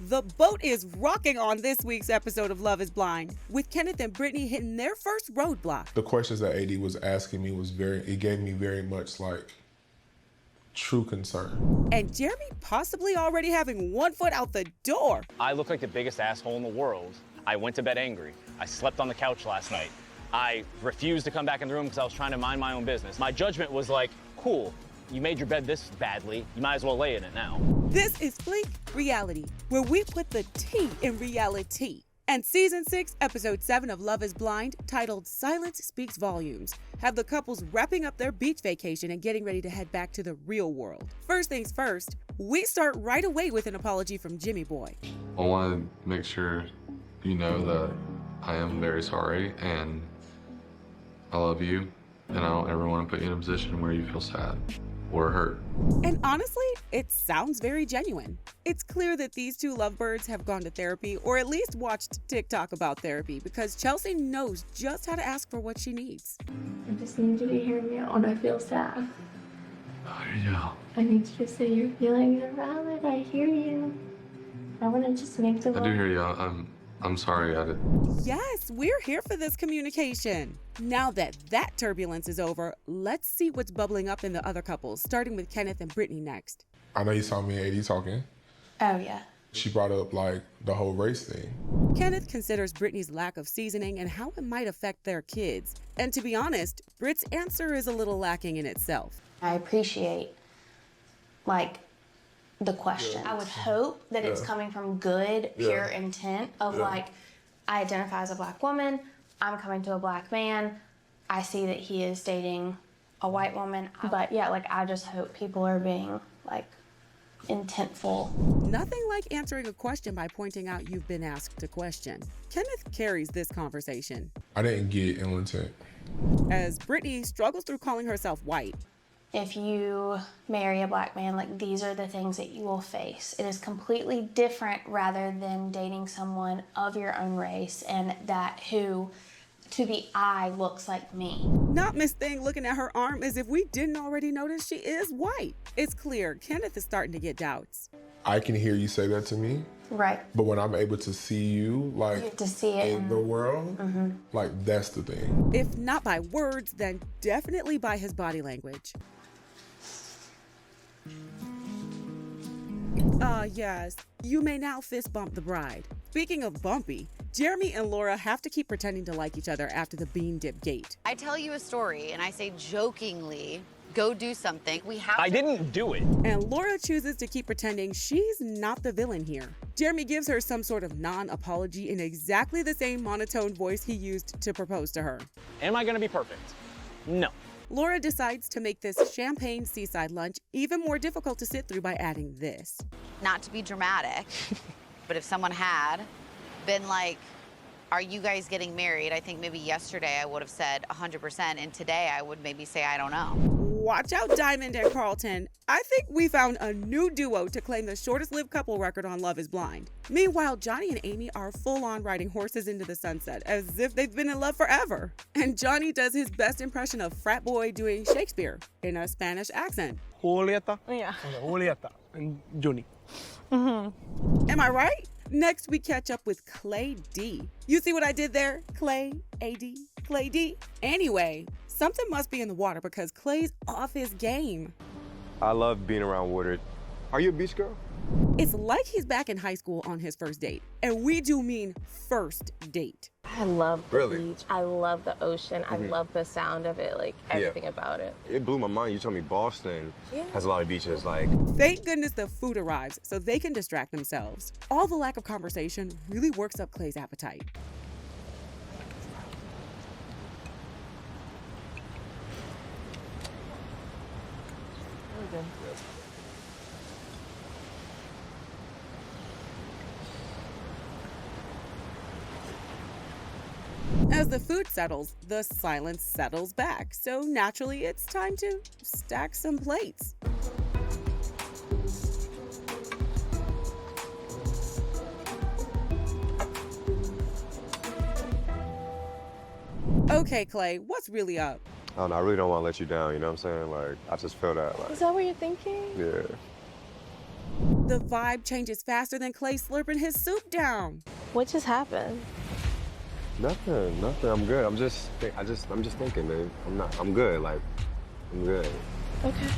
The boat is rocking on this week's episode of Love is Blind, with Kenneth and Brittany hitting their first roadblock. The questions that AD was asking me it gave me very much like true concern. And Jeramey possibly already having one foot out the door. I look like the biggest asshole in the world. I went to bed angry. I slept on the couch last night. I refused to come back in the room because I was trying to mind my own business. My judgment was like, cool, you made your bed this badly, you might as well lay in it now. This is Flink Reality, where we put the T in reality. And Season 6, Episode 7 of Love is Blind, titled Silence Speaks Volumes, have the couples wrapping up their beach vacation and getting ready to head back to the real world. First things first, we start right away with an apology from Jimmy Boy. I want to make sure you know that I am very sorry and I love you, and I don't ever want to put you in a position where you feel sad or hurt. And honestly, it sounds very genuine. It's clear that these two lovebirds have gone to therapy, or at least watched TikTok about therapy, because Chelsea knows just how to ask for what she needs. I just need you to hear me out when I feel sad. Yeah. I need you to say your feelings are valid. I hear you. I want to just make the I do hear you. I'm sorry I did. Yes, we're here for this communication. Now that turbulence is over, let's see what's bubbling up in the other couples, starting with Kenneth and Brittany next. I know you saw me and AD talking. Oh, yeah. She brought up like the whole race thing. Kenneth considers Brittany's lack of seasoning and how it might affect their kids. And to be honest, Britt's answer is a little lacking in itself. I appreciate, like, the question. I would hope that it's coming from good, pure intent of like, I identify as a black woman, I'm coming to a black man, I see that he is dating a white woman. But yeah, like, I just hope people are being like intentful. Nothing like answering a question by pointing out you've been asked a question. Kenneth carries this conversation. I didn't get ill intent. As Brittany struggles through calling herself white. If you marry a black man, like, these are the things that you will face. It is completely different rather than dating someone of your own race and that who, to the eye, looks like me. Not Miss Thing looking at her arm as if we didn't already notice she is white. It's clear Kenneth is starting to get doubts. I can hear you say that to me. Right. But when I'm able to see you, like, You get to see it in the world, like, that's the thing. If not by words, then definitely by his body language. Yes, you may now fist bump the bride. Speaking of bumpy, Jeramey and Laura have to keep pretending to like each other after the bean dip gate. I tell you a story and I say jokingly, go do something. I didn't do it. And Laura chooses to keep pretending she's not the villain here. Jeramey gives her some sort of non-apology in exactly the same monotone voice he used to propose to her. Am I gonna be perfect? No. Laura decides to make this champagne seaside lunch even more difficult to sit through by adding this. Not to be dramatic, but if someone had been like, are you guys getting married? I think maybe yesterday I would have said 100%, and today I would maybe say, I don't know. Watch out, Diamond and Carlton. I think we found a new duo to claim the shortest-lived couple record on Love is Blind. Meanwhile, Johnny and Amy are full-on riding horses into the sunset, as if they've been in love forever. And Johnny does his best impression of frat boy doing Shakespeare in a Spanish accent. Julieta. Yeah. Julieta and Johnny. Am I right? Next, we catch up with Clay D. You see what I did there? Clay, A-D, Clay D. Anyway, something must be in the water because Clay's off his game. I love being around water. Are you a beach girl? It's like he's back in high school on his first date. And we do mean first date. I love the Really? beach. I love the ocean. I love the sound of it, like everything about it. It blew my mind. You told me Boston has a lot of beaches. Like, Thank goodness the food arrives so they can distract themselves. All the lack of conversation really works up Clay's appetite. As the food settles, the silence settles back. So naturally, it's time to stack some plates. Okay, Clay, what's really up? I don't know, I really don't want to let you down, you know what I'm saying? Like, I just feel that, like, Is that what you're thinking? yeah. The vibe changes faster than Clay slurping his soup down. What just happened? Nothing. I'm good. I'm just thinking, man. I'm good. Like, I'm good. Okay.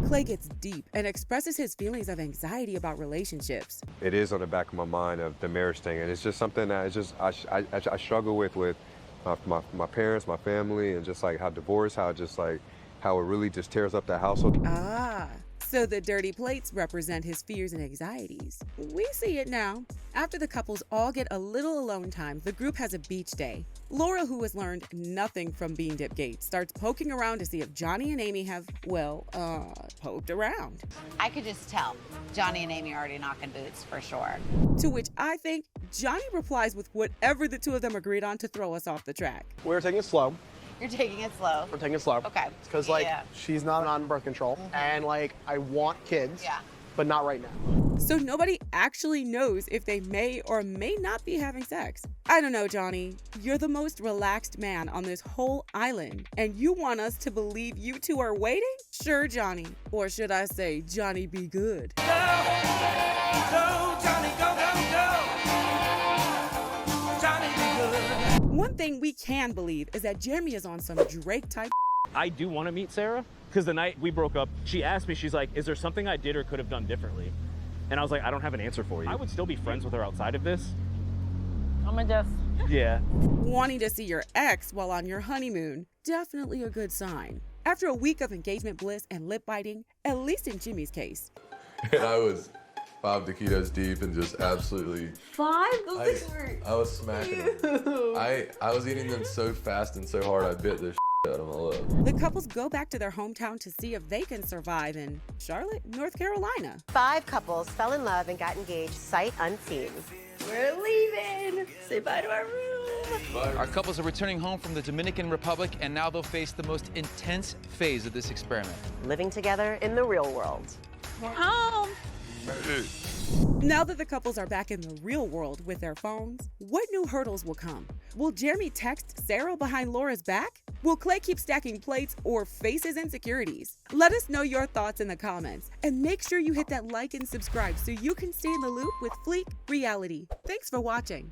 Clay gets deep and expresses his feelings of anxiety about relationships. It is on the back of my mind of the marriage thing, and it's just something that it's just I struggle with my parents, my family, and just like how divorce, how it really just tears up that household. Ah, so the dirty plates represent his fears and anxieties. We see it now. After the couples all get a little alone time, the group has a beach day. Laura, who has learned nothing from Bean Dip Gate, starts poking around to see if Johnny and Amy have, poked around. I could just tell. Johnny and Amy are already knocking boots for sure. To which I think Johnny replies with whatever the two of them agreed on to throw us off the track. We're taking it slow. You're taking it slow. We're taking it slow. Okay. Because, she's not on birth control. And, I want kids. Yeah. But not right now. So nobody actually knows if they may or may not be having sex. I don't know, Johnny. You're the most relaxed man on this whole island, and you want us to believe you two are waiting? Sure, Johnny. Or should I say, Johnny be good. Go, Johnny, go, go, go. Johnny be good. One thing we can believe is that Jeramey is on some Drake type. I do want to meet Sarah, because the night we broke up, she asked me, she's like, is there something I did or could have done differently? And I was like, I don't have an answer for you. I would still be friends with her outside of this. I'm a deaf. Yeah. Wanting to see your ex while on your honeymoon, definitely a good sign. After a week of engagement bliss and lip biting, at least in Jimmy's case. And I was 5 taquitos deep and just absolutely... 5? Those things were... I was smacking them. I was eating them so fast and so hard I bit the out of my lip. The couples go back to their hometown to see if they can survive in Charlotte, North Carolina. 5 couples fell in love and got engaged sight unseen. We're leaving. Say bye to our room. Bye. Our couples are returning home from the Dominican Republic, and now they'll face the most intense phase of this experiment. Living together in the real world. We're home. Now that the couples are back in the real world with their phones, what new hurdles will come? Will Jeramey text Sarah behind Laura's back? Will Clay keep stacking plates or face his insecurities? Let us know your thoughts in the comments, and make sure you hit that like and subscribe so you can stay in the loop with Fleek Reality. Thanks for watching.